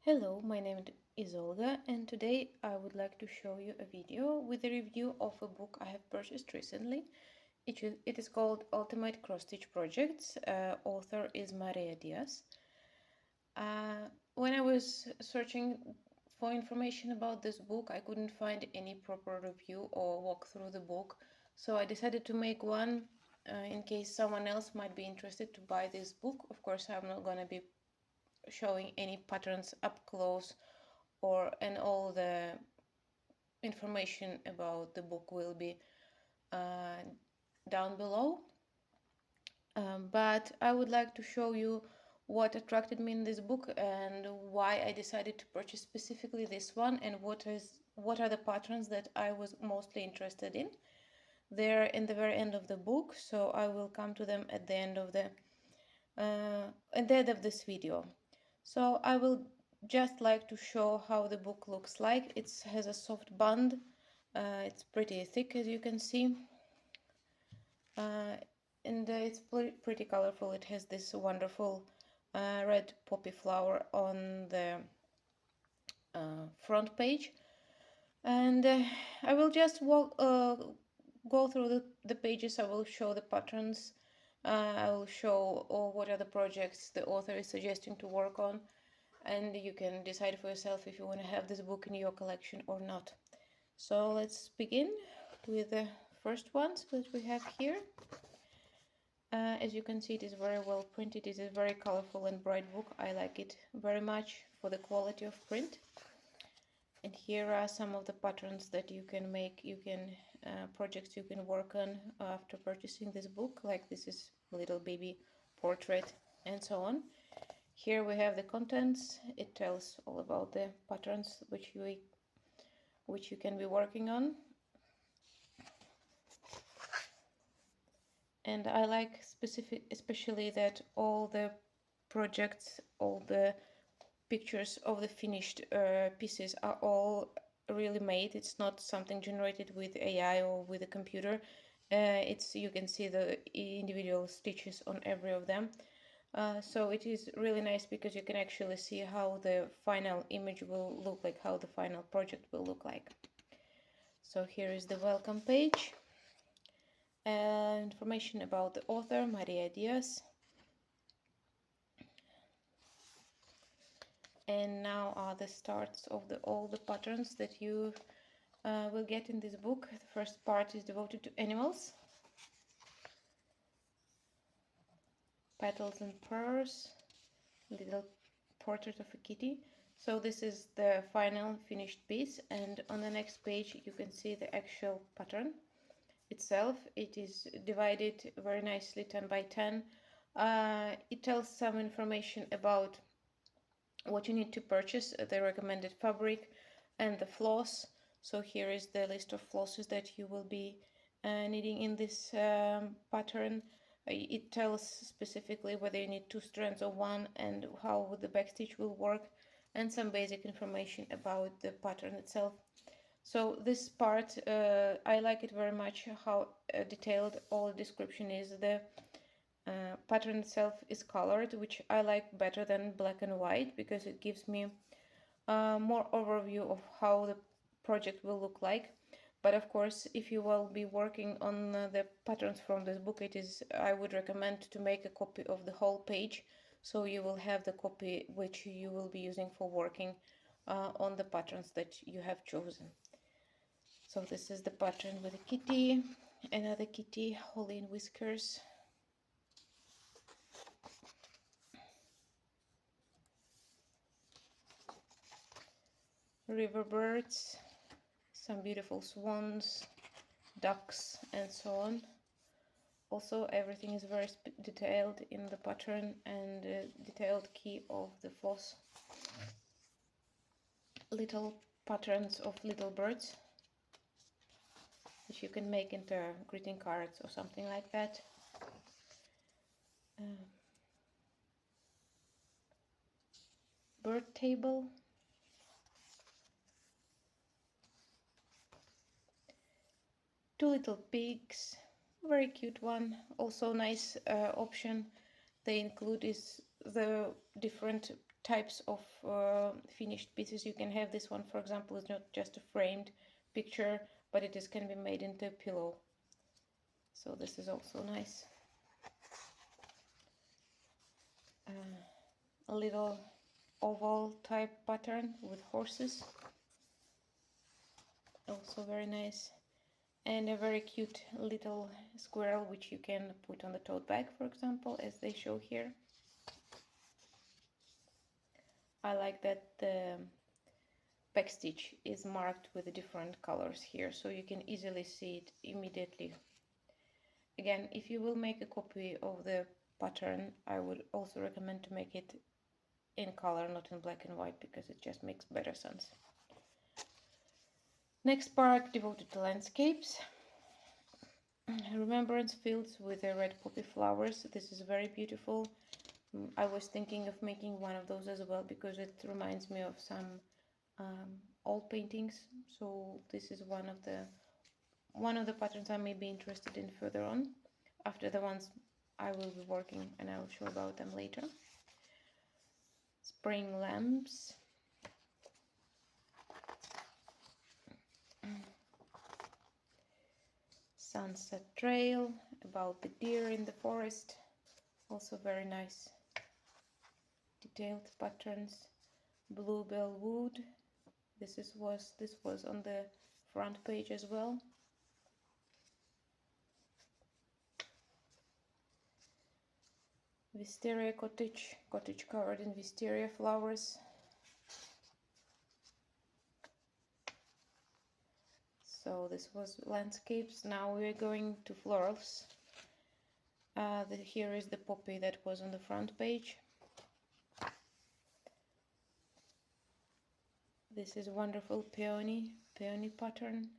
Hello, my name is Olga, and today I would like to show you a video with a review of a book I have purchased recently. It is called Ultimate Cross-Stitch Projects. Author is Maria Diaz. When I was searching for information about this book, I couldn't find any proper review or walk through the book, so I decided to make one in case someone else might be interested to buy this book. Of course, I'm not going to be showing any patterns up close and all the information about the book will be uh, down below. But I would like to show you what attracted me in this book and why I decided to purchase specifically this one, and what are the patterns that I was mostly interested in. They're in the very end of the book, so I will come to them at the end of this video. So I will just like to show how the book looks like. It has a soft band. It's pretty thick, as you can see. And it's pretty colorful. It has this wonderful red poppy flower on the front page. And I will just go through the pages. I will show the patterns. I will show what are the projects the author is suggesting to work on, and you can decide for yourself if you want to have this book in your collection or not. So let's begin with the first ones that we have here. As you can see, it is very well printed. It is a very colorful and bright book. I like it very much for the quality of print. And here are some of the patterns that you can make, projects you can work on after purchasing this book. Like this is little baby portrait and so on. Here we have the contents. It tells all about the patterns which you can be working on. And I like especially that all the projects, all the pictures of the finished pieces are all really made. It's not something generated with AI or with a computer. You can see the individual stitches on every of them. So it is really nice because you can actually see how the final image will look like, how the final project will look like. So here is the welcome page. Information about the author, Maria Diaz. And now are the starts of all the patterns that you will get in this book. The first part is devoted to animals. Petals and purrs, little portrait of a kitty. So this is the final finished piece, and on the next page you can see the actual pattern itself. It is divided very nicely 10 by 10. It tells some information about what you need to purchase, the recommended fabric and the floss. So here is the list of flosses that you will be needing in this pattern. It tells specifically whether you need 2 strands or 1 and how the backstitch will work, and some basic information about the pattern itself. So this part, I like it very much, how detailed all the description is. The pattern itself is colored, which I like better than black and white, because it gives me more overview of how the project will look like. But of course, if you will be working on the patterns from this book, I would recommend to make a copy of the whole page, so you will have the copy which you will be using for working on the patterns that you have chosen. So this is the pattern with a kitty, another kitty, Holly and Whiskers. River birds, some beautiful swans, ducks, and so on. Also, everything is very detailed in the pattern and detailed key of the floss. Little patterns of little birds, which you can make into greeting cards or something like that. Bird table. Two little pigs, very cute one. Also nice option they include is the different types of finished pieces you can have. This one, for example, is not just a framed picture, but it is can be made into a pillow. So this is also nice. A little oval type pattern with horses, also very nice. And a very cute little squirrel which you can put on the tote bag, for example, as they show here. I like that the backstitch is marked with the different colors here, so you can easily see it immediately. Again, if you will make a copy of the pattern, I would also recommend to make it in color, not in black and white, because it just makes better sense. Next part devoted to landscapes. Remembrance fields with the red poppy flowers. This is very beautiful. I was thinking of making one of those as well, because it reminds me of some old paintings. So this is one of the patterns I may be interested in further on, after the ones I will be working, and I will show about them later. Spring lamps. Sunset trail, about the deer in the forest. Also very nice. Detailed patterns. Bluebell wood. This was on the front page as well. Wisteria cottage covered in wisteria flowers. So this was landscapes. Now we're going to florals. Here is the poppy that was on the front page. This is wonderful peony pattern.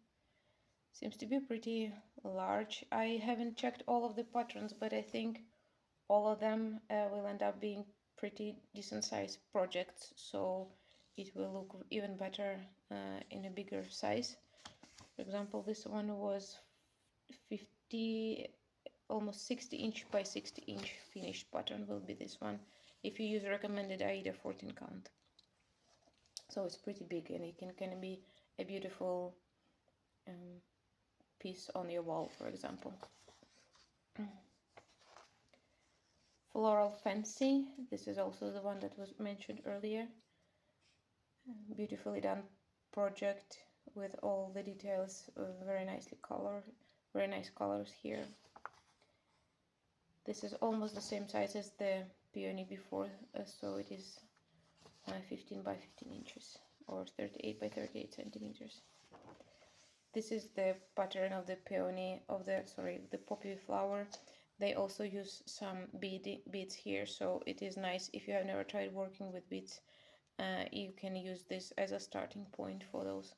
Seems to be pretty large. I haven't checked all of the patterns, but I think all of them will end up being pretty decent sized projects, so it will look even better in a bigger size. For example, this one was 50, almost 60-inch by 60-inch finished pattern will be this one, if you use recommended AIDA 14 count. So it's pretty big, and it can be a beautiful piece on your wall, for example. Floral fancy. This is also the one that was mentioned earlier. Beautifully done project with all the details, very nicely colored, very nice colors here. This is almost the same size as the peony before, so it is 15 by 15 inches or 38 by 38 centimeters. This is the pattern of the peony, of the poppy flower. They also use some beads here, so it is nice. If you have never tried working with beads, you can use this as a starting point for those.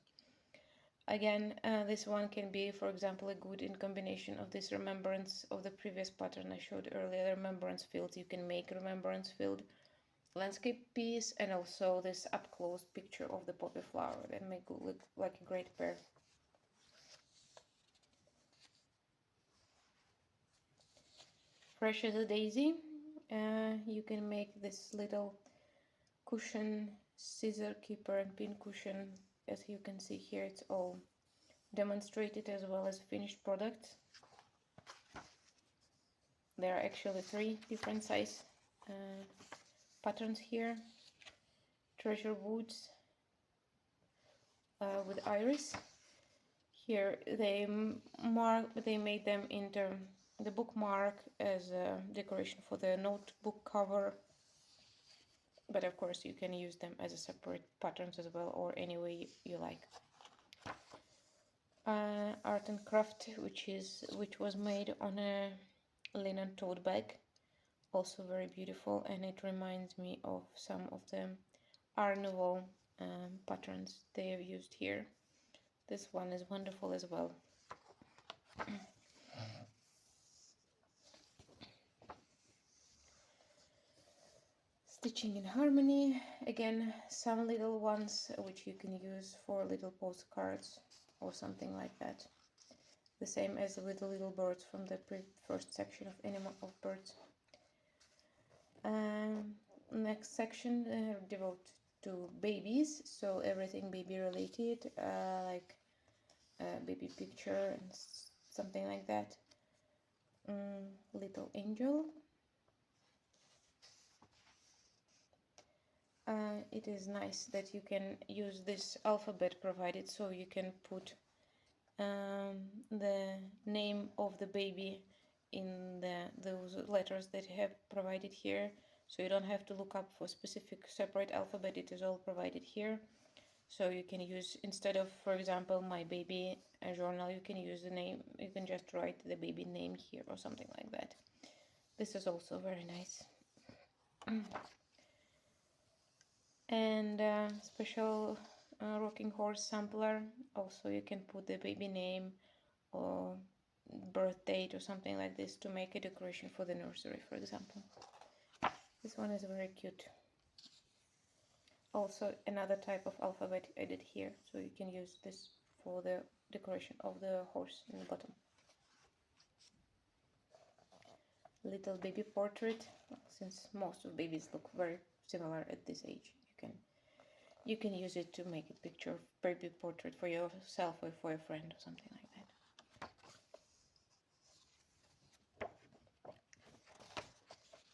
Again, this one can be, for example, a good in combination of this remembrance of the previous pattern I showed earlier, the remembrance field. You can make a remembrance field landscape piece and also this up-close picture of the poppy flower that make it look like a great pair. Fresh as a daisy. You can make this little cushion, scissor keeper and pin cushion. As you can see here, it's all demonstrated as well as finished products. There are actually 3 different size patterns here. Treasure woods with iris. Here they made them into the bookmark as a decoration for the notebook cover, but of course you can use them as a separate patterns as well, or any way you like. Art and craft, which was made on a linen tote bag, also very beautiful, and it reminds me of some of the Art Nouveau patterns they have used here. This one is wonderful as well. Stitching in harmony, again some little ones which you can use for little postcards or something like that. The same as with the little birds from the first section of animal of birds. next section devoted to babies, so everything baby related, like baby picture and something like that. Little angel. It is nice that you can use this alphabet provided, so you can put the name of the baby in those letters that have provided here, so you don't have to look up for specific separate alphabet. It is all provided here, so you can use, instead of, for example, my baby journal, you can use the name, you can just write the baby name here or something like that. This is also very nice. And special rocking horse sampler, also you can put the baby name or birth date or something like this to make a decoration for the nursery, for example. This one is very cute. Also another type of alphabet added here, so you can use this for the decoration of the horse in the bottom. Little baby portrait, since most of babies look very similar at this age, you can use it to make a picture of baby portrait for yourself or for a friend or something like that.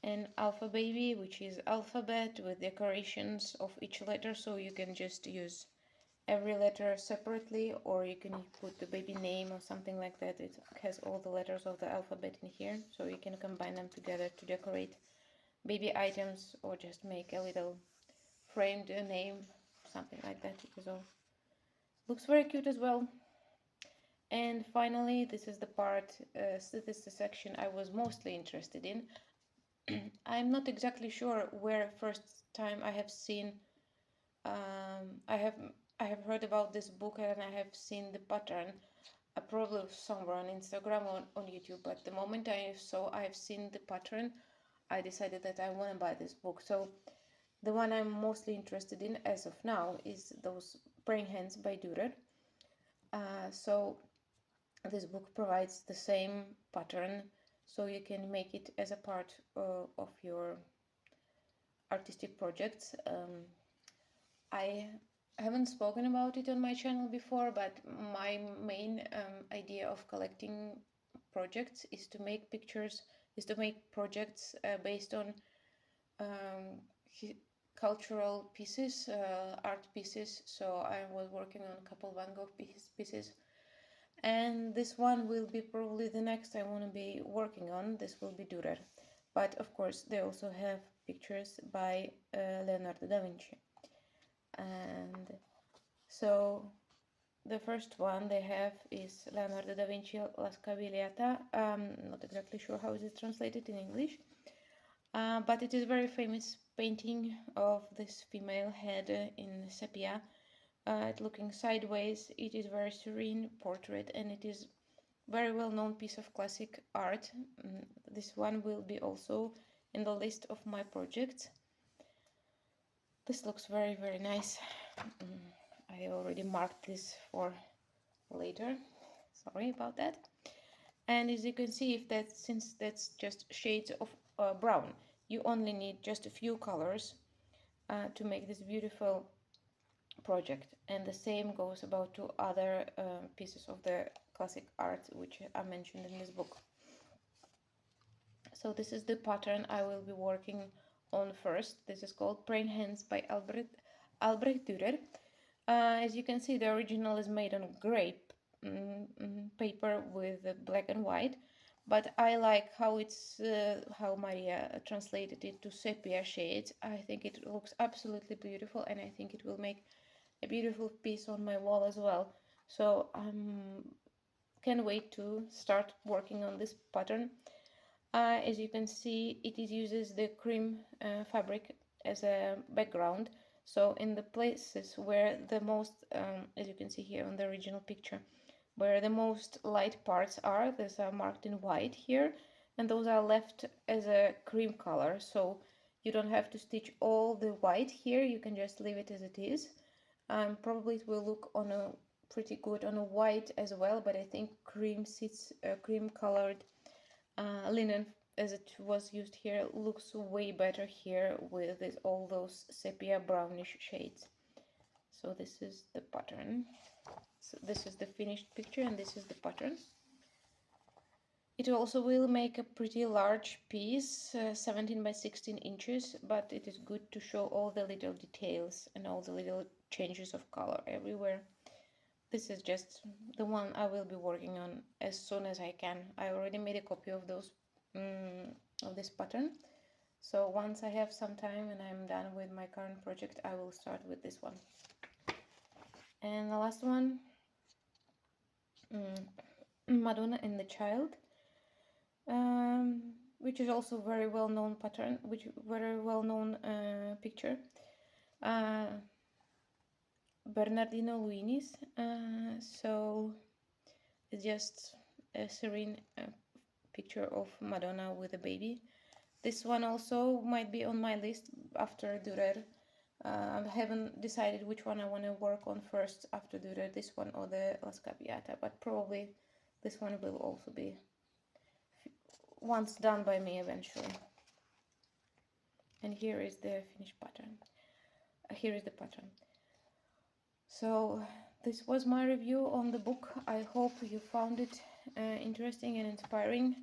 And alpha baby, which is alphabet with decorations of each letter, so you can just use every letter separately, or you can put the baby name or something like that. It has all the letters of the alphabet in here, so you can combine them together to decorate baby items or just make a little framed name, something like that. It all looks very cute as well. And finally, this is the part, so this is the section I was mostly interested in. I'm not exactly sure where first time I have seen, I have heard about this book and I have seen the pattern, probably somewhere on Instagram or on YouTube. But the moment I have seen the pattern, I decided that I want to buy this book. So the one I'm mostly interested in as of now is those Praying Hands by Dürer. So this book provides the same pattern, so you can make it as a part of your artistic projects. I haven't spoken about it on my channel before, but my main idea of collecting projects is to make projects based on cultural pieces, art pieces. So I was working on a couple Van Gogh pieces, and this one will be probably the next I want to be working on. This will be Dürer, but of course they also have pictures by Leonardo da Vinci. And so the first one they have is Leonardo da Vinci La Scavigliata. Not exactly sure how it is translated in English, but it is a very famous painting of this female head in sepia, looking sideways. It is very serene portrait, and it is very well-known piece of classic art. This one will be also in the list of my projects. This looks very, very nice. I already marked this for later. Sorry about that. And as you can see, since that's just shades of brown, you only need just a few colors to make this beautiful project. And the same goes about to other pieces of the classic art which are mentioned in this book. So this is the pattern I will be working on first. This is called Praying Hands by Albrecht Dürer. As you can see, the original is made on grape paper with black and white, but I like how how Maria translated it to sepia shades. I think it looks absolutely beautiful, and I think it will make a beautiful piece on my wall as well. So can't wait to start working on this pattern. As you can see, it uses the cream fabric as a background. So in the places where the most, as you can see here on the original picture, where the most light parts are, these are marked in white here, and those are left as a cream color. So you don't have to stitch all the white here, you can just leave it as it is. Probably it will look on a pretty good on a white as well, but I think cream colored linen as it was used here looks way better here with all those sepia brownish shades. So this is the pattern. So this is the finished picture and this is the pattern. It also will make a pretty large piece, 17 by 16 inches, but it is good to show all the little details and all the little changes of color everywhere. This is just the one I will be working on as soon as I can. I already made a copy of this pattern. So once I have some time and I'm done with my current project, I will start with this one. And the last one, Madonna and the Child, which is also very well known pattern, which very well known picture. Bernardino Luinis. So it's just a serene picture of Madonna with a baby. This one also might be on my list after Dürer. I haven't decided which one I want to work on first after Dürer, this one or the La Scappiata, but probably this one will also be once done by me eventually. And here is the finished pattern. Here is the pattern. So this was my review on the book. I hope you found it interesting and inspiring.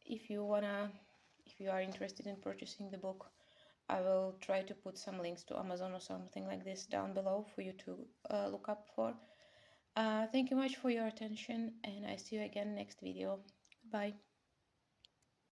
If you are interested in purchasing the book, I will try to put some links to Amazon or something like this down below for you to look up for. Thank you much for your attention, and I see you again next video. Bye.